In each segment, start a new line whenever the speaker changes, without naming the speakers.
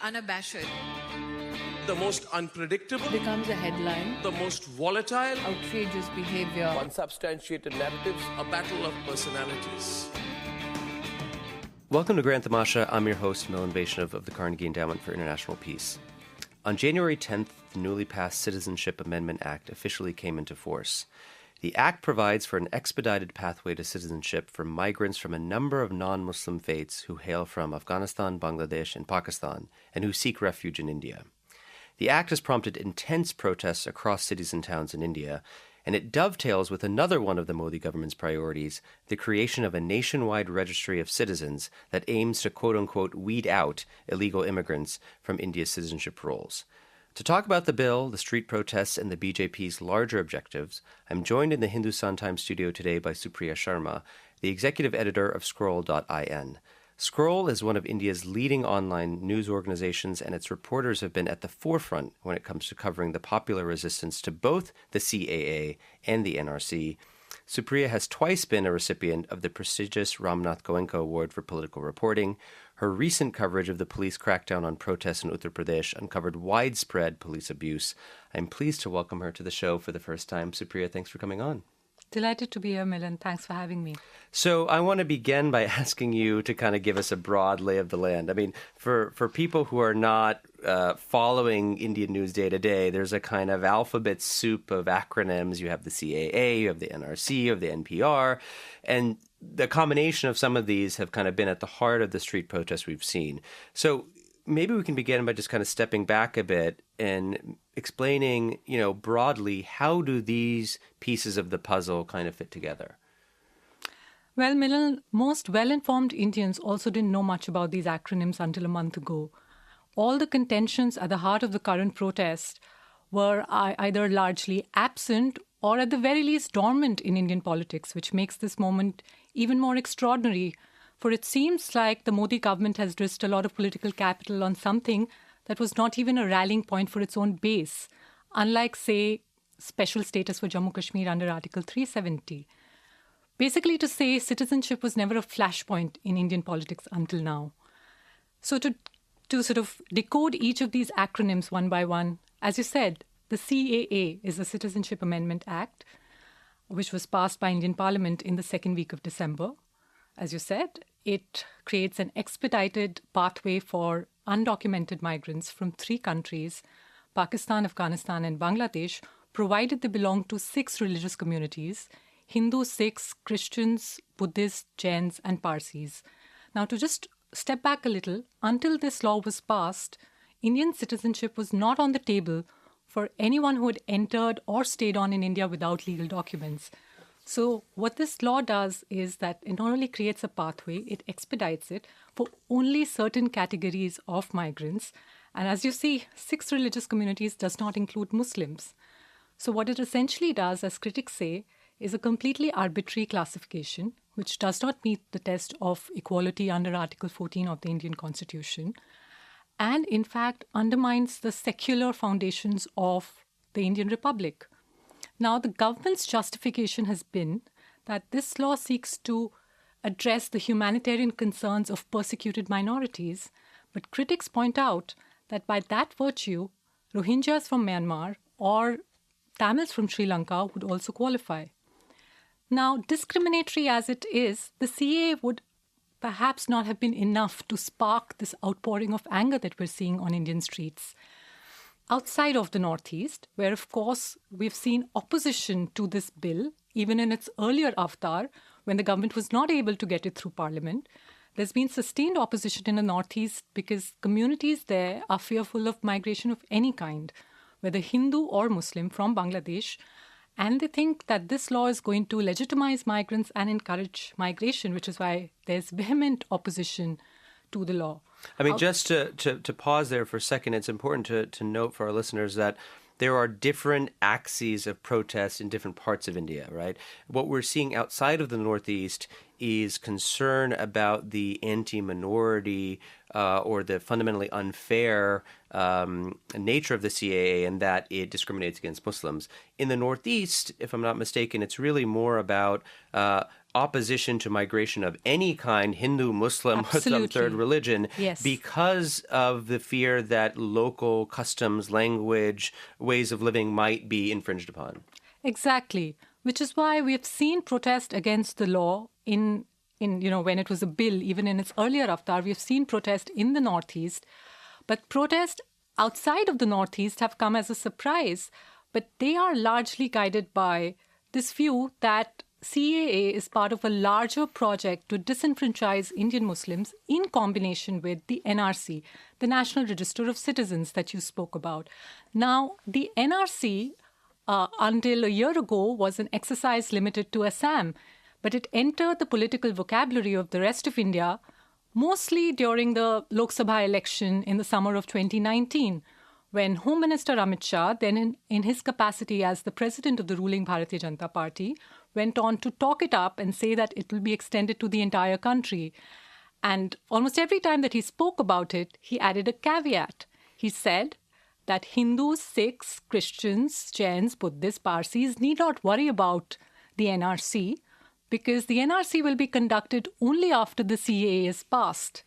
unabashed,
the most unpredictable,
becomes a headline,
the most volatile,
outrageous behavior,
unsubstantiated narratives,
a battle of personalities.
Welcome to Grand Tamasha. I'm your host, Milan of the Carnegie Endowment for International Peace. On January 10th, the newly passed Citizenship Amendment Act officially came into force. The act provides for an expedited pathway to citizenship for migrants from a number of non-Muslim faiths who hail from Afghanistan, Bangladesh, and Pakistan, and who seek refuge in India. The act has prompted intense protests across cities and towns in India, and it dovetails with another one of the Modi government's priorities, the creation of a nationwide registry of citizens that aims to quote-unquote weed out illegal immigrants from India's citizenship rolls. To talk about the bill, the street protests, and the BJP's larger objectives, I'm joined in the Hindustan Times studio today by Supriya Sharma, the executive editor of Scroll.in. Scroll is one of India's leading online news organizations, and its reporters have been at the forefront when it comes to covering the popular resistance to both the CAA and the NRC. Supriya has twice been a recipient of the prestigious Ramnath Goenka Award for Political Reporting. Her recent coverage of the police crackdown on protests in Uttar Pradesh uncovered widespread police abuse. I'm pleased to welcome her to the show for the first time. Supriya, thanks for coming on.
Delighted to be here, Milan. Thanks for having me.
So I want to begin by asking you to kind of give us a broad lay of the land. I mean, for people who are not following Indian news day to day, there's a kind of alphabet soup of acronyms. You have the CAA, you have the NRC, you have the NPR, and the combination of some of these have kind of been at the heart of the street protests we've seen. So maybe we can begin by just kind of stepping back a bit and explaining, broadly, how do these pieces of the puzzle kind of fit together?
Well, Milan, most well-informed Indians also didn't know much about these acronyms until a month ago. All the contentions at the heart of the current protest were either largely absent or at the very least dormant in Indian politics, which makes this moment even more extraordinary. For it seems like the Modi government has risked a lot of political capital on something that was not even a rallying point for its own base, unlike, say, special status for Jammu Kashmir under Article 370. Basically to say citizenship was never a flashpoint in Indian politics until now. So to sort of decode each of these acronyms one by one, as you said, the CAA is the Citizenship Amendment Act, which was passed by Indian Parliament in the second week of December. As you said, it creates an expedited pathway for undocumented migrants from 3 countries, Pakistan, Afghanistan, and Bangladesh, provided they belong to 6 religious communities: Hindu, Sikhs, Christians, Buddhists, Jains, and Parsis. Now, to just step back a little, until this law was passed, Indian citizenship was not on the table for anyone who had entered or stayed on in India without legal documents. So what this law does is that it not only creates a pathway, it expedites it for only certain categories of migrants. And as you see, 6 religious communities does not include Muslims. So what it essentially does, as critics say, is a completely arbitrary classification, which does not meet the test of equality under Article 14 of the Indian Constitution, and in fact undermines the secular foundations of the Indian Republic. Now, the government's justification has been that this law seeks to address the humanitarian concerns of persecuted minorities, but critics point out that by that virtue, Rohingyas from Myanmar or Tamils from Sri Lanka would also qualify. Now, discriminatory as it is, the CAA would perhaps not have been enough to spark this outpouring of anger that we're seeing on Indian streets. Outside of the Northeast, where, of course, we've seen opposition to this bill, even in its earlier avatar, when the government was not able to get it through Parliament, there's been sustained opposition in the Northeast because communities there are fearful of migration of any kind, whether Hindu or Muslim, from Bangladesh, and they think that this law is going to legitimize migrants and encourage migration, which is why there's vehement opposition to the law.
I mean, just to pause there for a second, it's important to note for our listeners that there are different axes of protest in different parts of India, right? What we're seeing outside of the Northeast is concern about the anti-minority or the fundamentally unfair nature of the CAA and that it discriminates against Muslims. In the Northeast, if I'm not mistaken, it's really more about opposition to migration of any kind, Hindu, Muslim, or some third religion,
Yes.
because of the fear that local customs, language, ways of living might be infringed upon.
Exactly, which is why we have seen protest against the law in when it was a bill, even in its earlier avatar, we have seen protest in the Northeast. But protest outside of the Northeast have come as a surprise, but they are largely guided by this view that CAA is part of a larger project to disenfranchise Indian Muslims in combination with the NRC, the National Register of Citizens that you spoke about. Now, the NRC, until a year ago, was an exercise limited to Assam, but it entered the political vocabulary of the rest of India mostly during the Lok Sabha election in the summer of 2019, when Home Minister Amit Shah, then in his capacity as the president of the ruling Bharatiya Janata Party, went on to talk it up and say that it will be extended to the entire country. And almost every time that he spoke about it, he added a caveat. He said that Hindus, Sikhs, Christians, Jains, Buddhists, Parsis need not worry about the NRC because the NRC will be conducted only after the CAA is passed,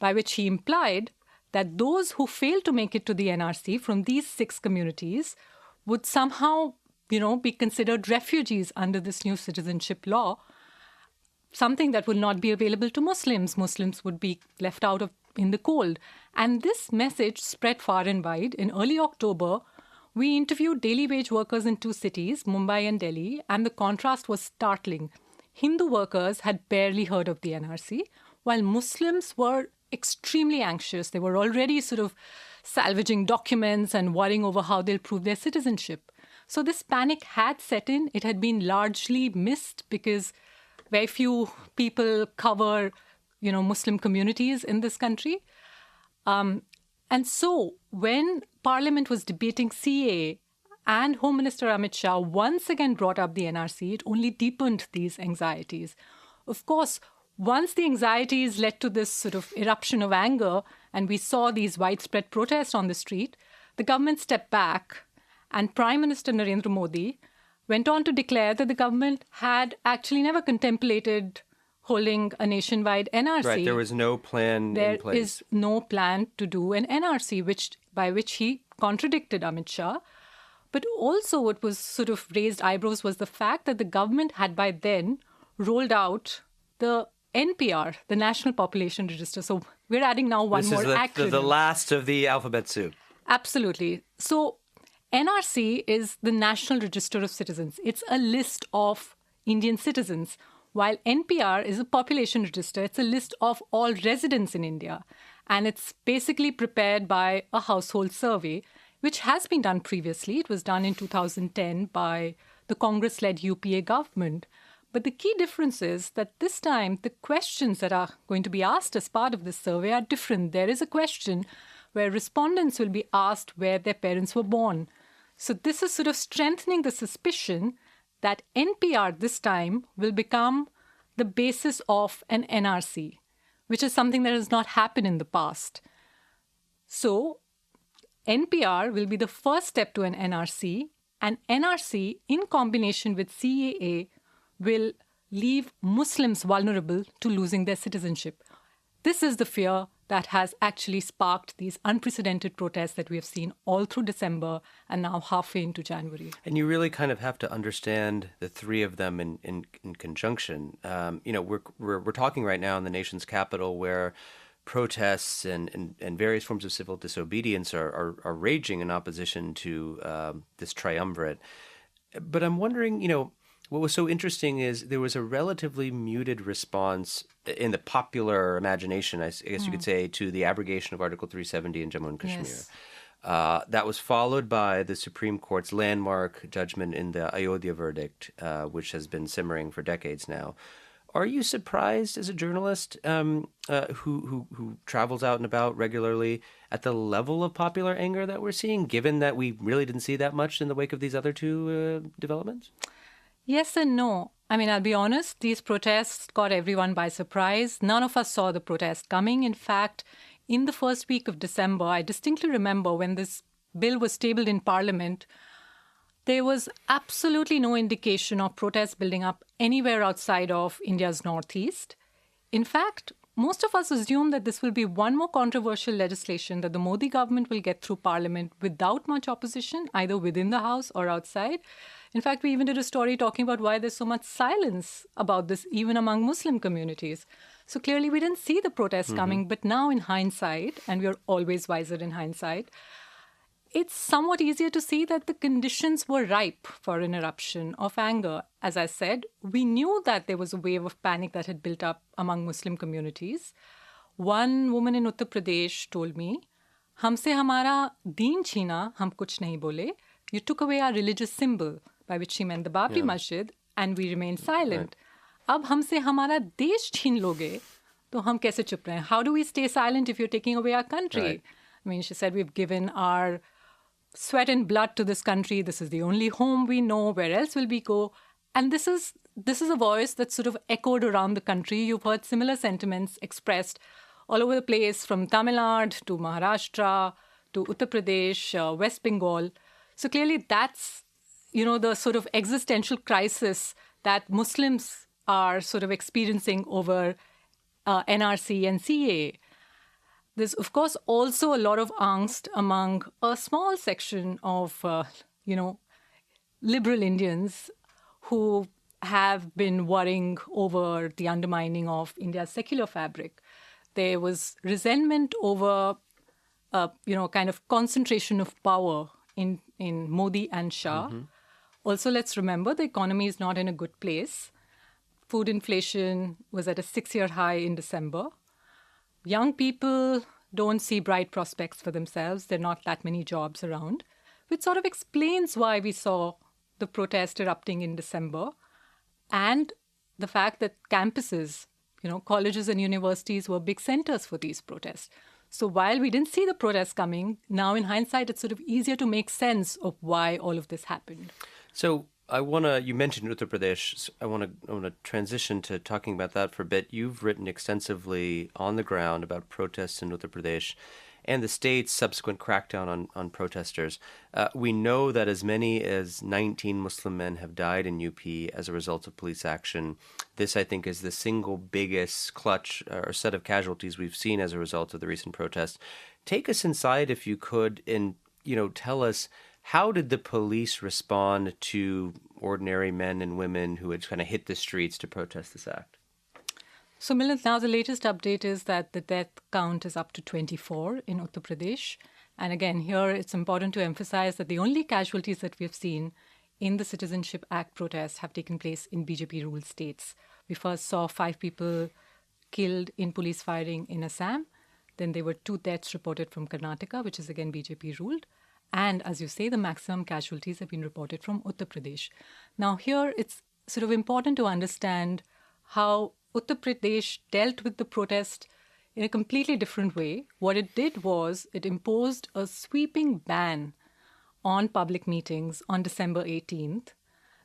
by which he implied that those who fail to make it to the NRC from these 6 communities would somehow, be considered refugees under this new citizenship law, something that would not be available to Muslims. Muslims would be left out in the cold. And this message spread far and wide. In early October, we interviewed daily wage workers in 2 cities, Mumbai and Delhi, and the contrast was startling. Hindu workers had barely heard of the NRC, while Muslims were extremely anxious. They were already sort of salvaging documents and worrying over how they'll prove their citizenship. So this panic had set in. It had been largely missed because very few people cover, Muslim communities in this country. And so when Parliament was debating CAA and Home Minister Amit Shah once again brought up the NRC, it only deepened these anxieties. Of course, once the anxieties led to this sort of eruption of anger and we saw these widespread protests on the street, the government stepped back and Prime Minister Narendra Modi went on to declare that the government had actually never contemplated holding a nationwide NRC.
Right, there was no plan in place.
There is no plan to do an NRC, by which he contradicted Amit Shah. But also what was sort of raised eyebrows was the fact that the government had by then rolled out the NPR, the National Population Register. So we're adding now one more acronym.
This is the last of the alphabet soup.
Absolutely. So NRC is the National Register of Citizens. It's a list of Indian citizens, while NPR is a population register. It's a list of all residents in India. And it's basically prepared by a household survey, which has been done previously. It was done in 2010 by the Congress-led UPA government. But the key difference is that this time, the questions that are going to be asked as part of this survey are different. There is a question where respondents will be asked where their parents were born. So this is sort of strengthening the suspicion that NPR this time will become the basis of an NRC, which is something that has not happened in the past. So NPR will be the first step to an NRC, and NRC, in combination with CAA, will leave Muslims vulnerable to losing their citizenship. This is the fear that has actually sparked these unprecedented protests that we have seen all through December and now halfway into January.
And you really kind of have to understand the 3 of them in conjunction. We're talking right now in the nation's capital where protests and various forms of civil disobedience are raging in opposition to this triumvirate. But I'm wondering, what was so interesting is there was a relatively muted response in the popular imagination, I guess you could say, to the abrogation of Article 370 in Jammu and Kashmir.
Yes.
That was followed by the Supreme Court's landmark judgment in the Ayodhya verdict, which has been simmering for decades now. Are you surprised as a journalist who travels out and about regularly at the level of popular anger that we're seeing, given that we really didn't see that much in the wake of these other 2 developments?
Yes and no. I mean, I'll be honest, these protests caught everyone by surprise. None of us saw the protest coming. In fact, in the first week of December, I distinctly remember when this bill was tabled in Parliament, there was absolutely no indication of protests building up anywhere outside of India's northeast. In fact, most of us assume that this will be one more controversial legislation that the Modi government will get through Parliament without much opposition, either within the House or outside. In fact, we even did a story talking about why there's so much silence about this, even among Muslim communities. So clearly we didn't see the protests coming, but now in hindsight, and we are always wiser in hindsight, it's somewhat easier to see that the conditions were ripe for an eruption of anger. As I said, we knew that there was a wave of panic that had built up among Muslim communities. One woman in Uttar Pradesh told me, "Humse hamara deen chhina, hum kuch nahi bole." You took away our religious symbol, by which she meant the Babri Masjid, and we remained silent. Ab humse hamara desh chhin loge, to hum kaise chup rahe hain? How do we stay silent if you're taking away our country?
Right.
I mean, she said, we've given our sweat and blood to this country. This is the only home we know. Where else will we go? And this is a voice that sort of echoed around the country. You've heard similar sentiments expressed all over the place, from Tamil Nadu to Maharashtra to Uttar Pradesh, West Bengal. So clearly that's, the sort of existential crisis that Muslims are sort of experiencing over NRC and CAA. There's, of course, also a lot of angst among a small section of, liberal Indians who have been worrying over the undermining of India's secular fabric. There was resentment over, kind of concentration of power in Modi and Shah. Also, let's remember, the economy is not in a good place. Food inflation was at a 6-year high in December. Young people don't see bright prospects for themselves. There are not that many jobs around, which sort of explains why we saw the protest erupting in December, and the fact that campuses, colleges and universities were big centers for these protests. So while we didn't see the protests coming, now in hindsight, it's sort of easier to make sense of why all of this happened.
So you mentioned Uttar Pradesh. So I want to transition to talking about that for a bit. You've written extensively on the ground about protests in Uttar Pradesh and the state's subsequent crackdown on protesters. We know that as many as 19 Muslim men have died in UP as a result of police action. This, I think, is the single biggest clutch or set of casualties we've seen as a result of the recent protests. Take us inside, if you could, and tell us, how did the police respond to ordinary men and women who had kind of hit the streets to protest this act?
So, Milan, now the latest update is that the death count is up to 24 in Uttar Pradesh. And again, here it's important to emphasize that the only casualties that we've seen in the Citizenship Act protests have taken place in BJP-ruled states. We first saw 5 people killed in police firing in Assam. Then there were 2 deaths reported from Karnataka, which is again BJP-ruled. And as you say, the maximum casualties have been reported from Uttar Pradesh. Now here, it's sort of important to understand how Uttar Pradesh dealt with the protest in a completely different way. What it did was it imposed a sweeping ban on public meetings on December 18th.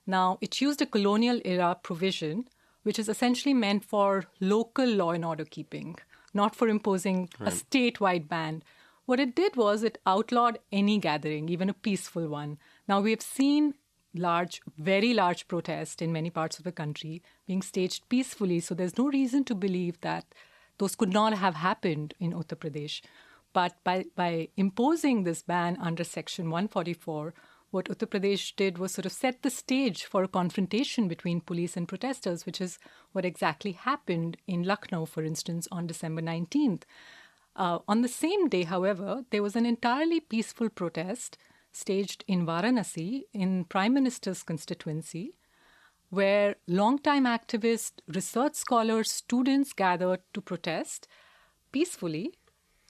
Now, it used a colonial-era provision, which is essentially meant for local law and order keeping, not for imposing a statewide ban. What it did was it outlawed any gathering, even a peaceful one. Now, we have seen very large protests in many parts of the country being staged peacefully, so there's no reason to believe that those could not have happened in Uttar Pradesh. But by imposing this ban under Section 144, what Uttar Pradesh did was sort of set the stage for a confrontation between police and protesters, which is what exactly happened in Lucknow, for instance, on December 19th. On the same day, however, there was an entirely peaceful protest staged in Varanasi, in Prime Minister's constituency, where longtime activists, research scholars, students gathered to protest peacefully.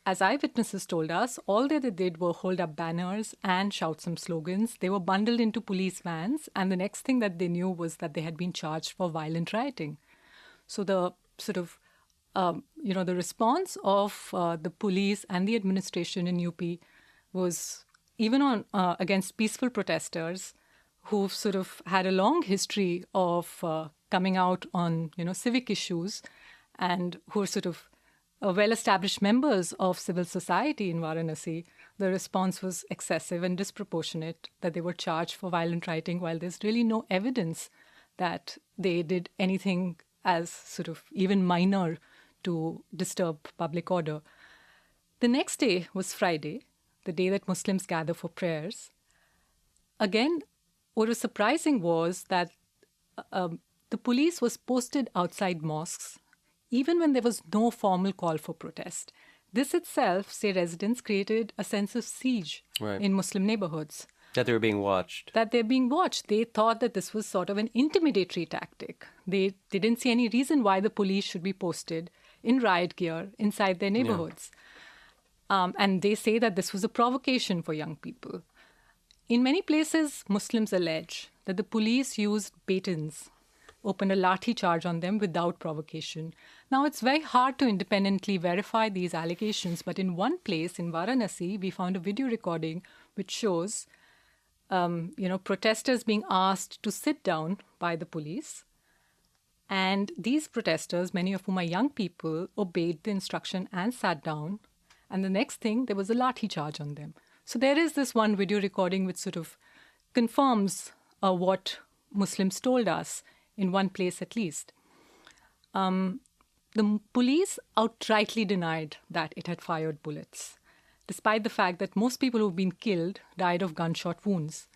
As eyewitnesses told us, all that they did were hold up banners and shout some slogans. They were bundled into police vans, and the next thing that they knew was that they had been charged for violent rioting. So the sort of the response of the police and the administration in UP was even against peaceful protesters who've sort of had a long history of coming out on civic issues, and who are sort of well-established members of civil society in Varanasi, the response was excessive and disproportionate, that they were charged for violent rioting while there's really no evidence that they did anything as sort of even minor to disturb public order. The next day was Friday, the day that Muslims gather for prayers. Again, what was surprising was that the police was posted outside mosques even when there was no formal call for protest. This itself, say residents, created a sense of siege in Muslim neighborhoods.
That they were being watched.
That they're being watched. They thought that this was sort of an intimidatory tactic. They didn't see any reason why the police should be posted in riot gear inside their neighborhoods. And they say that this was a provocation for young people. In many places, Muslims allege that the police used batons, opened a lathi charge on them without provocation. Now, it's very hard to independently verify these allegations, but in one place, in Varanasi, we found a video recording which shows protesters being asked to sit down by the police. And these protesters, many of whom are young people, obeyed the instruction and sat down. And the next thing, there was a lathi charge on them. So there is this one video recording which sort of confirms what Muslims told us, in one place at least. The police outrightly denied that it had fired bullets, despite the fact that most people who've been killed died of gunshot wounds.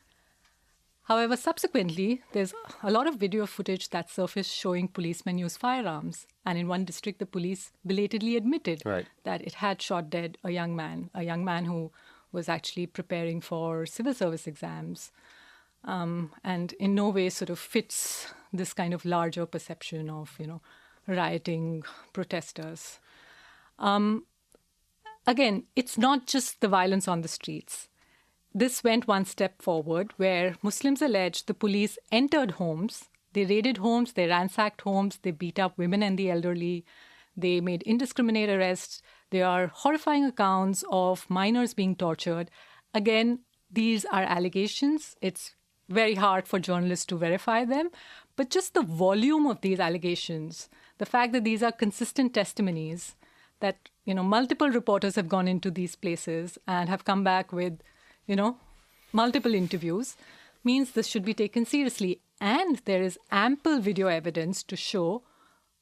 However, subsequently, there's a lot of video footage that surfaced showing policemen use firearms. And in one district, the police belatedly admitted that it had shot dead a young man who was actually preparing for civil service exams, and in no way sort of fits this kind of larger perception of, rioting protesters. Again, it's not just the violence on the streets. This went one step forward, where Muslims allege the police entered homes, they raided homes, they ransacked homes, they beat up women and the elderly, they made indiscriminate arrests. There are horrifying accounts of minors being tortured. Again, these are allegations. It's very hard for journalists to verify them. But just the volume of these allegations, the fact that these are consistent testimonies, that multiple reporters have gone into these places and have come back with multiple interviews, means this should be taken seriously. And there is ample video evidence to show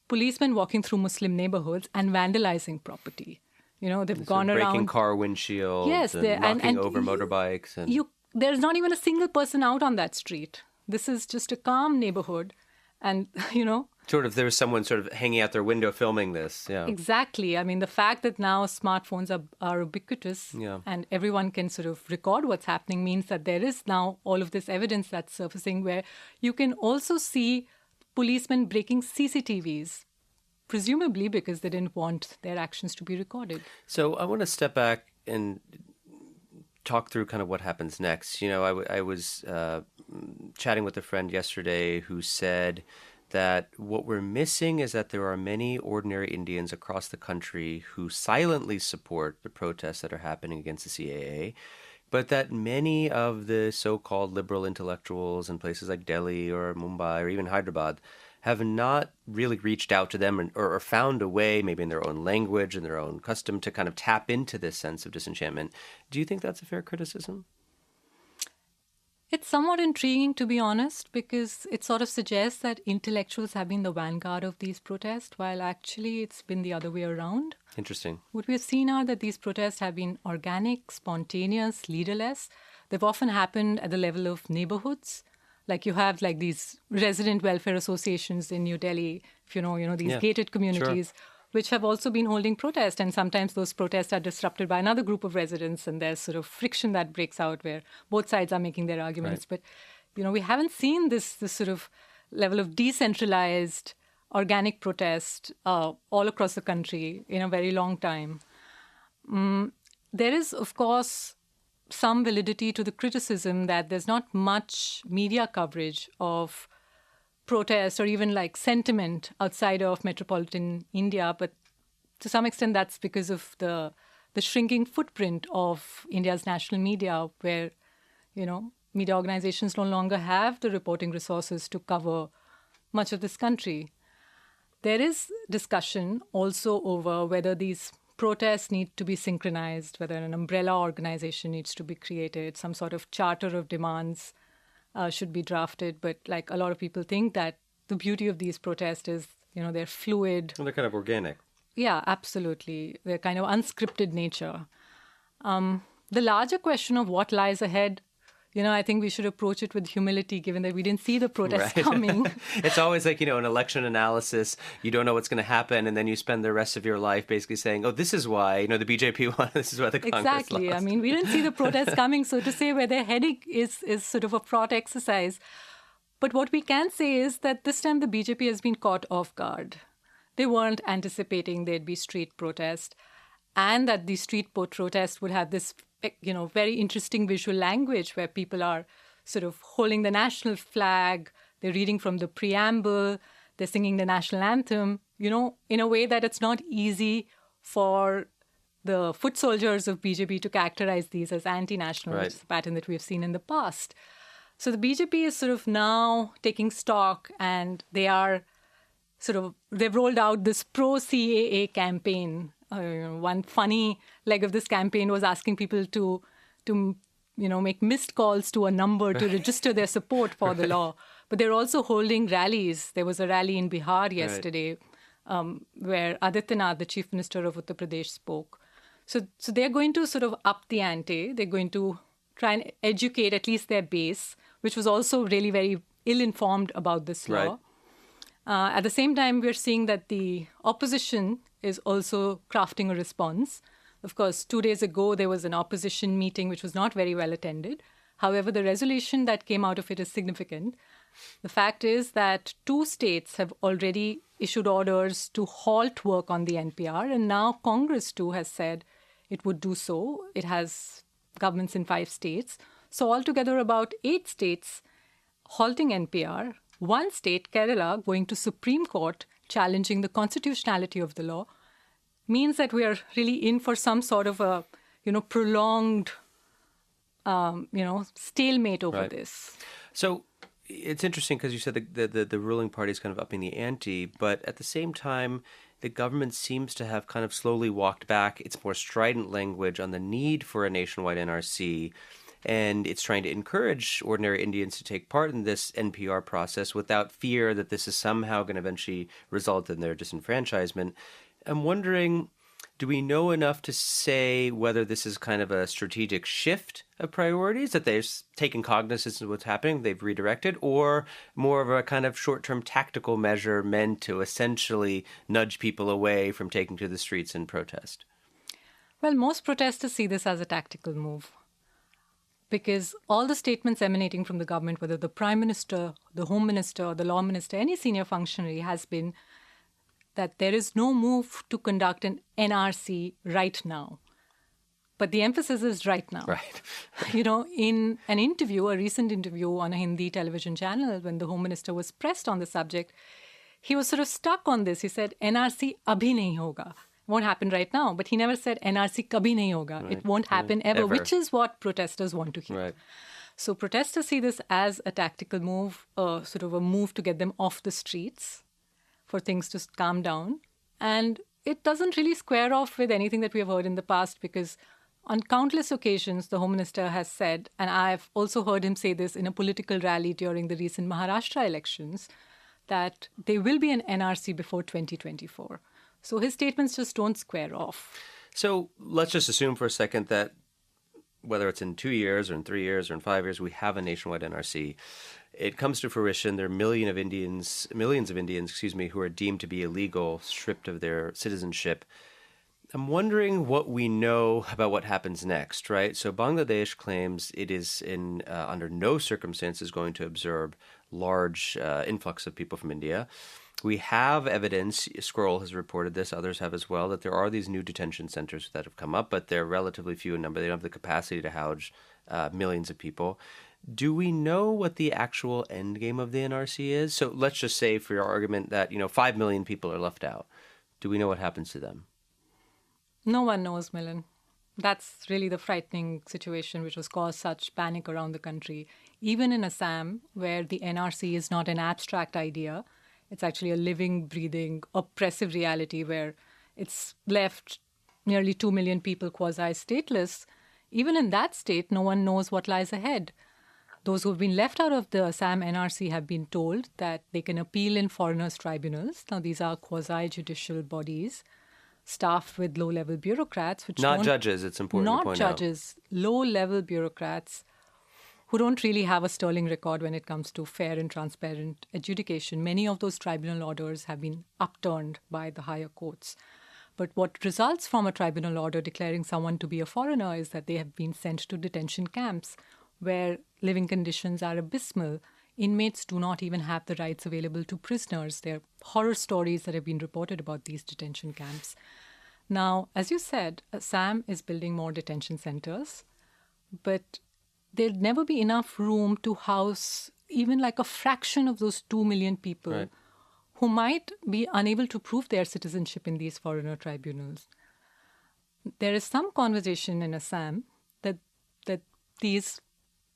policemen walking through Muslim neighborhoods and vandalizing property. They've gone around
breaking car windshields, and knocking over motorbikes. And
there's not even a single person out on that street. This is just a calm neighborhood. And,
Sort of, there was someone sort of hanging out their window filming this. Yeah.
Exactly. I mean, the fact that now smartphones are ubiquitous and everyone can sort of record what's happening means that there is now all of this evidence that's surfacing, where you can also see policemen breaking CCTVs, presumably because they didn't want their actions to be recorded.
So I want to step back and talk through kind of what happens next. I was chatting with a friend yesterday who said that what we're missing is that there are many ordinary Indians across the country who silently support the protests that are happening against the CAA, but that many of the so-called liberal intellectuals in places like Delhi or Mumbai or even Hyderabad have not really reached out to them or found a way, maybe in their own language and their own custom, to kind of tap into this sense of disenchantment. Do you think that's a fair criticism?
It's somewhat intriguing, to be honest, because it sort of suggests that intellectuals have been the vanguard of these protests, while actually it's been the other way around.
Interesting.
What we've seen are that these protests have been organic, spontaneous, leaderless. They've often happened at the level of neighborhoods. Like you have like these resident welfare associations in New Delhi, if these gated communities, which have also been holding protests. And sometimes those protests are disrupted by another group of residents, and there's sort of friction that breaks out where both sides are making their arguments. But, we haven't seen this sort of level of decentralized, organic protest all across the country in a very long time. There is, of course, some validity to the criticism that there's not much media coverage of protest or even like sentiment outside of metropolitan India. But to some extent, that's because of the shrinking footprint of India's national media, where, media organizations no longer have the reporting resources to cover much of this country. there is discussion also over whether these protests need to be synchronized, whether an umbrella organization needs to be created, some sort of charter of demands should be drafted. But like a lot of people think that the beauty of these protests is, they're fluid.
Well, they're kind of organic.
Yeah, absolutely. They're kind of unscripted nature. The larger question of what lies ahead, I think we should approach it with humility, given that we didn't see the protests coming.
It's always like, an election analysis. You don't know what's going to happen, and then you spend the rest of your life basically saying, oh, this is why, the BJP won, this is why the Congress
Exactly.
lost.
I mean, we didn't see the protests coming, so to say where they're heading is sort of a fraught exercise. But what we can say is that this time the BJP has been caught off guard. They weren't anticipating there'd be street protest, and that the street protest would have this, very interesting visual language where people are sort of holding the national flag, they're reading from the preamble, they're singing the national anthem, in a way that it's not easy for the foot soldiers of BJP to characterize these as anti-national, which is a pattern that we've seen in the past. So the BJP is sort of now taking stock, and they've rolled out this pro-CAA campaign. One funny leg of this campaign was asking people to make missed calls to a number to register their support for the law. But they're also holding rallies. There was a rally in Bihar yesterday where Adityanath, the chief minister of Uttar Pradesh, spoke. So they're going to sort of up the ante. They're going to try and educate at least their base, which was also really very ill-informed about this law. At the same time, we're seeing that the opposition is also crafting a response. Of course, 2 days ago, there was an opposition meeting which was not very well attended. However, the resolution that came out of it is significant. The fact is that 2 states have already issued orders to halt work on the NPR, and now Congress too has said it would do so. It has governments in 5 states. So altogether, about 8 states halting NPR, 1 state, Kerala, going to Supreme Court challenging the constitutionality of the law, means that we are really in for some sort of a, prolonged, stalemate over this.
So it's interesting because you said the ruling party is kind of upping the ante, but at the same time, the government seems to have kind of slowly walked back its more strident language on the need for a nationwide NRC. And it's trying to encourage ordinary Indians to take part in this NPR process without fear that this is somehow going to eventually result in their disenfranchisement. I'm wondering, do we know enough to say whether this is kind of a strategic shift of priorities, that they've taken cognizance of what's happening, they've redirected, or more of a kind of short-term tactical measure meant to essentially nudge people away from taking to the streets in protest?
Well, most protesters see this as a tactical move, because all the statements emanating from the government, whether the Prime Minister, the Home Minister, the Law Minister, any senior functionary, has been that there is no move to conduct an NRC right now. But the emphasis is right now.
Right.
In an interview, a recent interview on a Hindi television channel, when the Home Minister was pressed on the subject, he was sort of stuck on this. He said, NRC abhi nahi hoga. Won't happen right now. But he never said NRC kabhi nahi hoga. Right. It won't happen ever, which is what protesters want to hear.
Right.
So protesters see this as a tactical move, sort of a move to get them off the streets for things to calm down. And it doesn't really square off with anything that we have heard in the past, because on countless occasions, the Home Minister has said, and I've also heard him say this in a political rally during the recent Maharashtra elections, that there will be an NRC before 2024. So his statements just don't square off.
So let's just assume for a second that whether it's in 2 years or in 3 years or in 5 years, we have a nationwide NRC. It comes to fruition. There are millions of Indians, who are deemed to be illegal, stripped of their citizenship. I'm wondering what we know about what happens next, right? So Bangladesh claims it is under no circumstances going to absorb large influx of people from India. We have evidence, Scroll has reported this, others have as well, that there are these new detention centers that have come up, but they're relatively few in number. They don't have the capacity to house millions of people. Do we know what the actual endgame of the NRC is? So let's just say, for your argument, that 5 million people are left out. Do we know what happens to them?
No one knows, Milan. That's really the frightening situation which has caused such panic around the country. Even in Assam, where the NRC is not an abstract idea, It's actually a living, breathing, oppressive reality where it's left nearly 2 million people quasi-stateless. Even in that state, no one knows what lies ahead. Those who have been left out of the Assam NRC have been told that they can appeal in foreigners' tribunals. Now, these are quasi-judicial bodies staffed with low-level bureaucrats.
Not judges, it's important to point out.
Not judges, low-level bureaucrats who don't really have a sterling record when it comes to fair and transparent adjudication. Many of those tribunal orders have been upturned by the higher courts. But what results from a tribunal order declaring someone to be a foreigner is that they have been sent to detention camps where living conditions are abysmal. Inmates do not even have the rights available to prisoners. There are horror stories that have been reported about these detention camps. Now, as you said, Assam is building more detention centers, but there'll never be enough room to house even like a fraction of those 2 million people.
Right.
Who might be unable to prove their citizenship in these foreigner tribunals. There is some conversation in Assam that these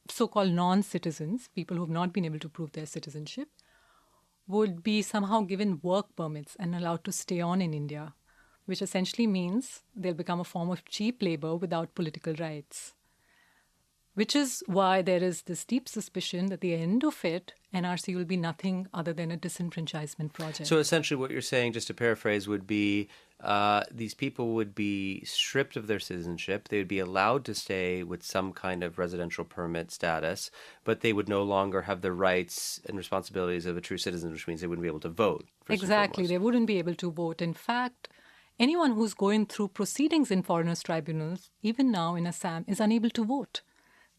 so-called non-citizens, people who have not been able to prove their citizenship, would be somehow given work permits and allowed to stay on in India, which essentially means they'll become a form of cheap labor without political rights. Which is why there is this deep suspicion that the end of it, NRC will be nothing other than a disenfranchisement project.
So essentially what you're saying, just to paraphrase, would be these people would be stripped of their citizenship. They would be allowed to stay with some kind of residential permit status, but they would no longer have the rights and responsibilities of a true citizen, which means they wouldn't be able to vote.
Exactly. They wouldn't be able to vote. In fact, anyone who's going through proceedings in foreigners' tribunals, even now in Assam, is unable to vote.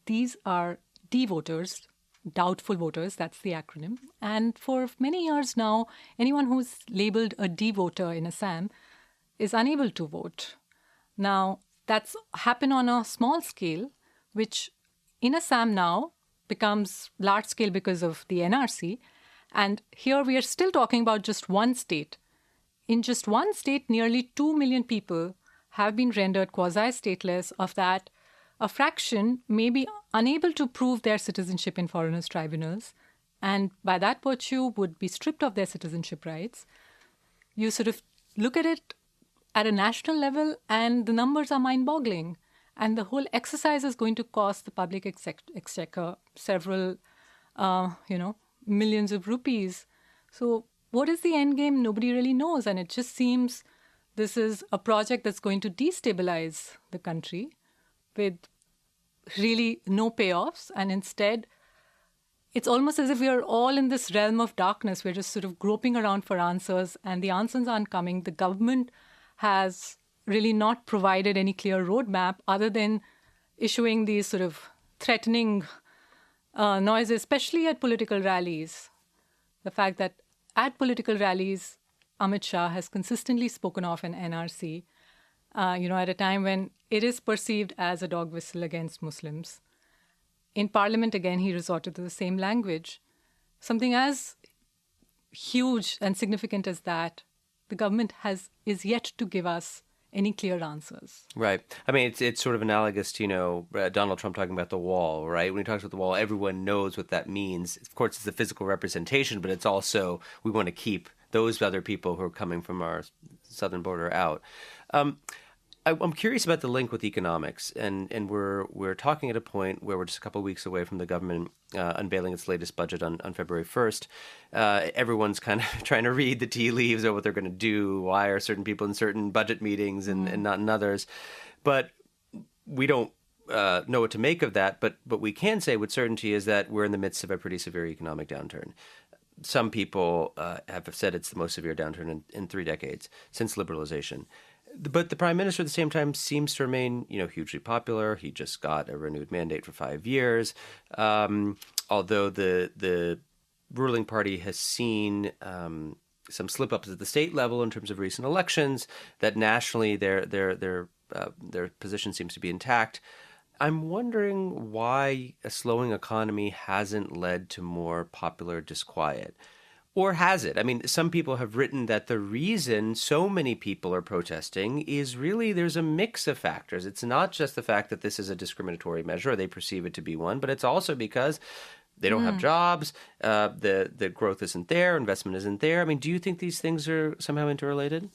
These are D-voters, doubtful voters, that's the acronym. And for many years now, anyone who's labeled a D-voter in Assam is unable to vote. Now, that's happened on a small scale, which in Assam now becomes large scale because of the NRC. And here we are still talking about just one state. In just one state, nearly 2 million people have been rendered quasi-stateless. Of that, a fraction may be unable to prove their citizenship in foreigners' tribunals, and by that virtue would be stripped of their citizenship rights. You sort of look at it at a national level, and the numbers are mind-boggling. And the whole exercise is going to cost the public exchequer several, millions of rupees. So what is the end game? Nobody really knows. And it just seems this is a project that's going to destabilize the country with really no payoffs. And instead, it's almost as if we are all in this realm of darkness. We're just sort of groping around for answers, and the answers aren't coming. The government has really not provided any clear roadmap other than issuing these sort of threatening noises, especially at political rallies. The fact that at political rallies, Amit Shah has consistently spoken of an NRC, at a time when it is perceived as a dog whistle against Muslims. In Parliament, again, he resorted to the same language. Something as huge and significant as that, the government is yet to give us any clear answers.
Right. I mean, it's sort of analogous to, Donald Trump talking about the wall, right? When he talks about the wall, everyone knows what that means. Of course, it's the physical representation, but it's also we want to keep those other people who are coming from our southern border out. I'm curious about the link with economics, and we're talking at a point where we're just a couple of weeks away from the government unveiling its latest budget on February 1st. Everyone's kind of trying to read the tea leaves of what they're going to do. Why are certain people in certain budget meetings and not in others? But we don't know what to make of that. But what we can say with certainty is that we're in the midst of a pretty severe economic downturn. Some people have said it's the most severe downturn in 3 decades since liberalization. But the prime minister at the same time seems to remain, hugely popular. He just got a renewed mandate for 5 years. Although the ruling party has seen some slip-ups at the state level in terms of recent elections, that nationally their position seems to be intact. I'm wondering why a slowing economy hasn't led to more popular disquiet. Or has it? I mean, some people have written that the reason so many people are protesting is really there's a mix of factors. It's not just the fact that this is a discriminatory measure or they perceive it to be one, but it's also because they don't have jobs, the growth isn't there, investment isn't there. I mean, do you think these things are somehow interrelated?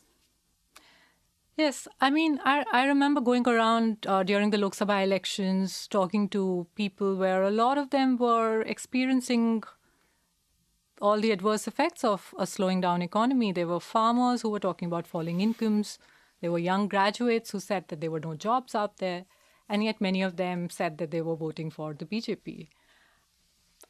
Yes, I mean, I remember going around during the Lok Sabha elections, talking to people where a lot of them were experiencing all the adverse effects of a slowing down economy. There were farmers who were talking about falling incomes. There were young graduates who said that there were no jobs out there. And yet many of them said that they were voting for the BJP,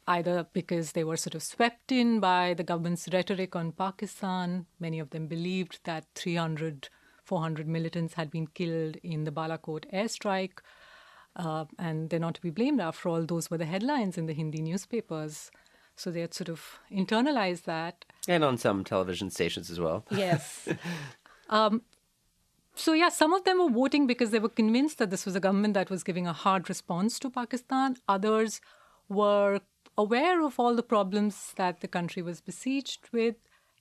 either because they were sort of swept in by the government's rhetoric on Pakistan. Many of them believed that 300, 400 militants had been killed in the Balakot airstrike. And they're not to be blamed. After all, those were the headlines in the Hindi newspapers. So they had sort of internalized that.
And on some television stations as well.
Yes. So, yeah, some of them were voting because they were convinced that this was a government that was giving a hard response to Pakistan. Others were aware of all the problems that the country was besieged with.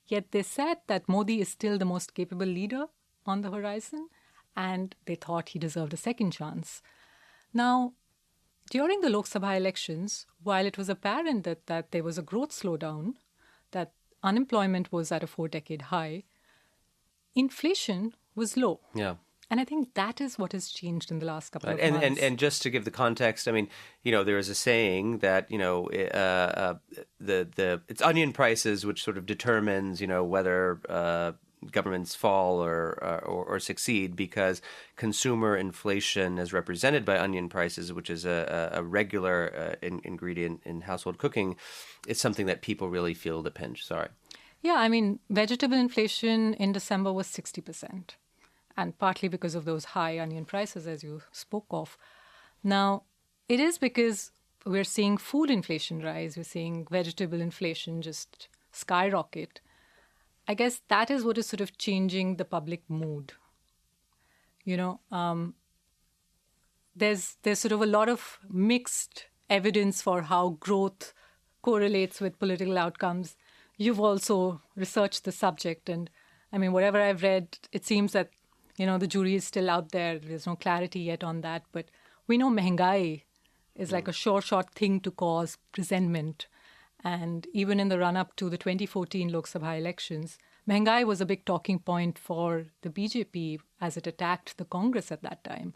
Yet they said that Modi is still the most capable leader on the horizon, and they thought he deserved a second chance. Now, during the Lok Sabha elections, while it was apparent that there was a growth slowdown, that unemployment was at a 4-decade high, inflation was low.
Yeah.
And I think that is what has changed in the last couple of months.
And just to give the context, I mean, there is a saying that it's onion prices which sort of determines whether governments fall or succeed, because consumer inflation, as represented by onion prices, which is a regular ingredient in household cooking, is something that people really feel the pinch. Sorry.
Yeah, I mean, vegetable inflation in December was 60%. And partly because of those high onion prices, as you spoke of. Now, it is because we're seeing food inflation rise. We're seeing vegetable inflation just skyrocket. I guess that is what is sort of changing the public mood. There's sort of a lot of mixed evidence for how growth correlates with political outcomes. You've also researched the subject. And I mean, whatever I've read, it seems that the jury is still out there. There's no clarity yet on that. But we know mehengai is like a sure shot thing to cause resentment. And even in the run-up to the 2014 Lok Sabha elections, mehengai was a big talking point for the BJP as it attacked the Congress at that time.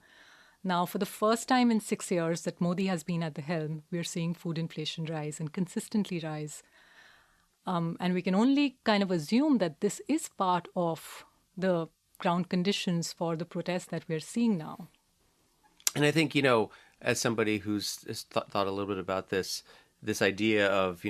Now, for the first time in 6 years that Modi has been at the helm, we're seeing food inflation rise and consistently rise. And we can only kind of assume that this is part of the ground conditions for the protests that we're seeing now.
And I think, as somebody who's thought a little bit about this idea of,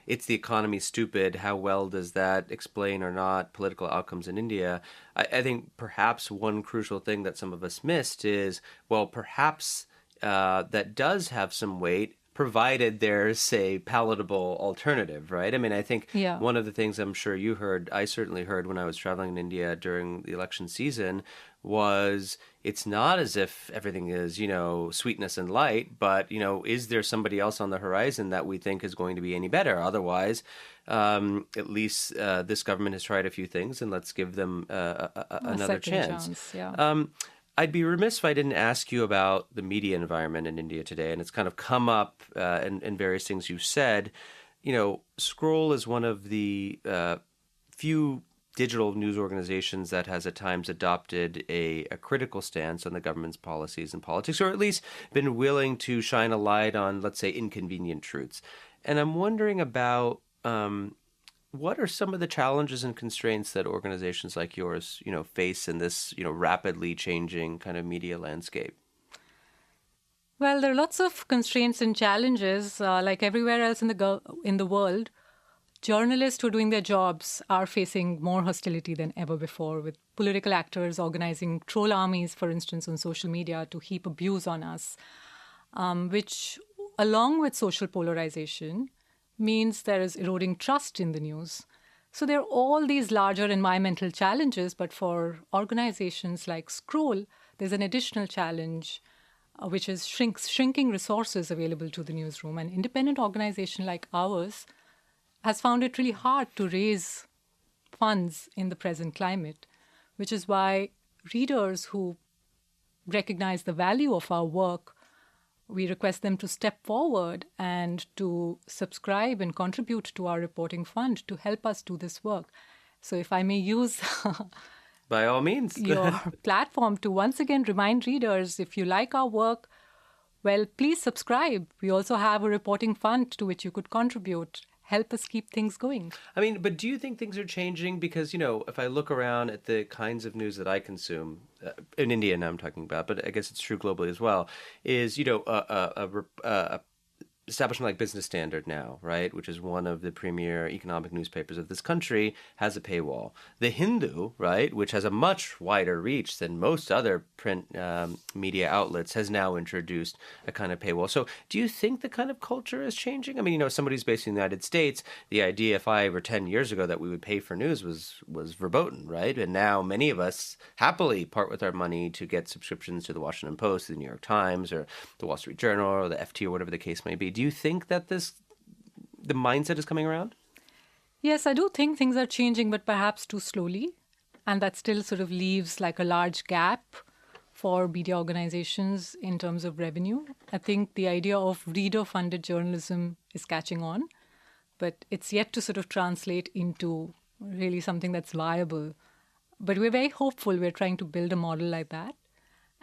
it's the economy stupid, how well does that explain or not political outcomes in India? I think perhaps one crucial thing that some of us missed is, well, perhaps that does have some weight, provided there's a palatable alternative, right? I mean, I think one of the things I'm sure you heard, I certainly heard when I was traveling in India during the election season, was it's not as if everything is, sweetness and light, but, is there somebody else on the horizon that we think is going to be any better? Otherwise, at least this government has tried a few things, and let's give them another chance. I'd be remiss if I didn't ask you about the media environment in India today, and it's kind of come up in various things you've said. Scroll is one of the few digital news organizations that has at times adopted a critical stance on the government's policies and politics, or at least been willing to shine a light on, let's say, inconvenient truths. And I'm wondering about what are some of the challenges and constraints that organizations like yours, face in this, rapidly changing kind of media landscape?
Well, there are lots of constraints and challenges. Like everywhere else in the world, journalists who are doing their jobs are facing more hostility than ever before, with political actors organizing troll armies, for instance, on social media to heap abuse on us, which, along with social polarization, means there is eroding trust in the news. So there are all these larger environmental challenges, but for organizations like Scroll, there's an additional challenge, which is shrinking resources available to the newsroom. An independent organization like ours has found it really hard to raise funds in the present climate, which is why readers who recognize the value of our work we request them to step forward and to subscribe and contribute to our reporting fund to help us do this work. So if I may use
By all means.
your platform to once again remind readers, if you like our work, well, please subscribe. We also have a reporting fund to which you could contribute. Help us keep things going.
I mean, but do you think things are changing? Because, if I look around at the kinds of news that I consume, in India now I'm talking about, but I guess it's true globally as well, is, a establishment like Business Standard now, right, which is one of the premier economic newspapers of this country, has a paywall. The Hindu, right, which has a much wider reach than most other print media outlets, has now introduced a kind of paywall. So do you think the kind of culture is changing? I mean, somebody's based in the United States, the idea 5 or 10 years ago that we would pay for news was verboten, right? And now many of us happily part with our money to get subscriptions to the Washington Post, the New York Times, or the Wall Street Journal, or the FT, or whatever the case may be. Do you think that the mindset is coming around?
Yes, I do think things are changing, but perhaps too slowly. And that still sort of leaves like a large gap for media organizations in terms of revenue. I think the idea of reader-funded journalism is catching on, but it's yet to sort of translate into really something that's viable. But we're very hopeful. We're trying to build a model like that.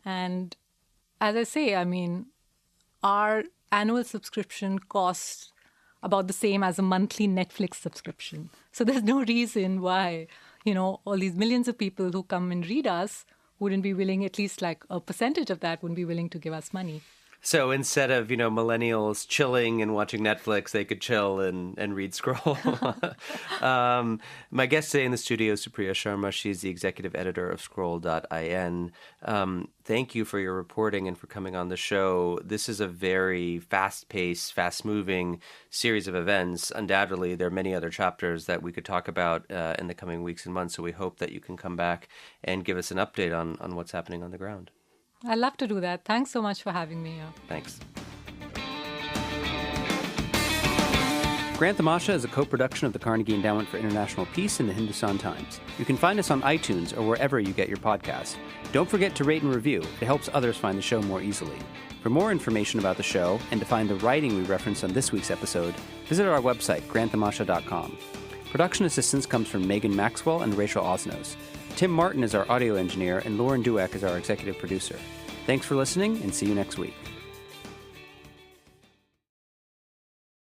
And as I say, I mean, our annual subscription costs about the same as a monthly Netflix subscription. So there's no reason why, all these millions of people who come and read us wouldn't be willing, at least like a percentage of that, wouldn't be willing to give us money.
So instead of, millennials chilling and watching Netflix, they could chill and read Scroll. My guest today in the studio is Supriya Sharma. She's the executive editor of Scroll.in. Thank you for your reporting and for coming on the show. This is a very fast-paced, fast-moving series of events. Undoubtedly, there are many other chapters that we could talk about in the coming weeks and months, so we hope that you can come back and give us an update on what's happening on the ground.
I'd love to do that. Thanks so much for having me here.
Thanks. Grand Tamasha is a co-production of the Carnegie Endowment for International Peace and the Hindustan Times. You can find us on iTunes or wherever you get your podcasts. Don't forget to rate and review. It helps others find the show more easily. For more information about the show and to find the writing we referenced on this week's episode, visit our website, grandtamasha.com. Production assistance comes from Megan Maxwell and Rachel Osnos. Tim Martin is our audio engineer, and Lauren Dueck is our executive producer. Thanks for listening, and see you next week.